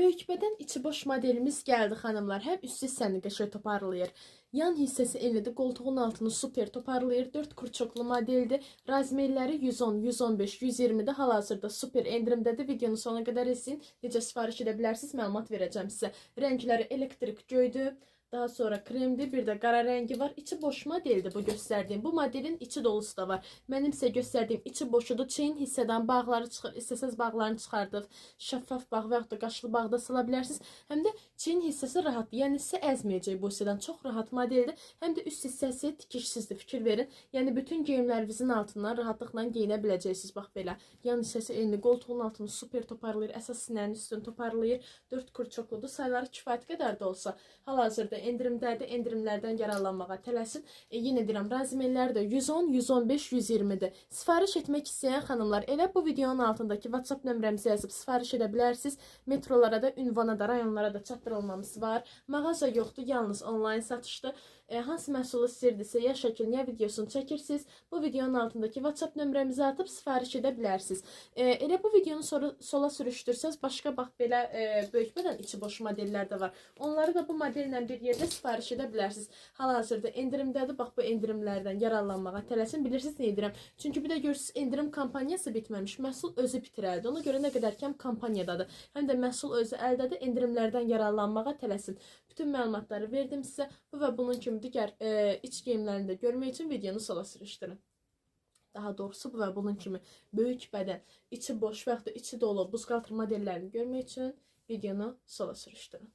Böyük bədən içi boş modelimiz gəldi xanımlar. Həm üst hissəni qəşəng toparlayır. Yan hissəsi enlidir. Qoltuğun altını super toparlayır. 4 kurçoklu modeldir. Razmerləri 110, 115, 120-də hal-hazırda super endirimdədir. Videonun sonuna qədər izləyin. Necə sifariş edə bilərsiniz, məlumat verəcəm sizə. Rəngləri elektrik göydür. Daha sonra kremdir, bir də qara rəngi var. İçi boş modeldir bu göstərdiyim. Bu modelin içi dolusu da var. Mənim sizə göstərdiyim içi boşudur. Çeyin hissədən bağları çıxır. İstəsəz bağlarını çıxardıb şəffaf bağ və yaxud da qaşlı bağda sıla bilərsiniz. Həm də çeyin hissəsi rahatdır. Yəni sizə əzməyəcək bu hissədən. Çox rahat modeldir. Həm də üst hissəsi tikişsizdir. Fikir verin. Yəni bütün geyimlərinizin altından rahatlıqla geyinə biləcəksiniz. Bax belə. Yan hissəsi enli. Qoltuğun altını super toparlayır. Əsas sinənin üstünü toparlayır. 4 kurçokludur. Sayları kifayət qədər də olsa hal-hazırda endirimdədir. Endirimlərdən yararlanmağa tələsin. Yenə deyirəm, razmerləri də 110, 115, 120-dir. Sifariş etmək istəyən xanımlar elə bu videonun altındakı WhatsApp nömrəmizi yazıb sifariş edə bilərsiniz. Metrolara da, ünvana da, rayonlara da çatdırılmamız var. Mağaza yoxdur, yalnız onlayn satışdır. Hansı məhsulu istəyirdisə, ya şəkilini, ya videosunu çəkirsiniz. Bu videonun altındakı WhatsApp nömrəmizi atıb sifariş edə bilərsiniz. Elə bu videonu sola sürüşdürsəz, başqa bax belə böyük bədən içi boş modellər də var. Onları da bu modellə bir yerdə sifariş edə bilərsiniz. Hal-hazırda endirimdədir. Bax bu endirimlərdən yararlanmağa tələsin. Bilirsiniz nə edirəm? Çünki bir də görürsünüz endirim kampaniyası bitməmiş. Məhsul özü bitirəldi. Ona görə nə qədər kəm kampaniyadadır. Həm də məhsul özü əldədir. Endirimlərdən yararlanmağa tələsin. Bütün məlumatları verdim sizə. Bu və bunun kimi digər iç geyimlərini də görmək üçün videonu sola sürüşdürün. Daha doğrusu bu və bunun kimi böyük bədən, içi boş və yaxud da içi dolu buzqaltır modellərini görmək üçün videonu sola sürüşdürün.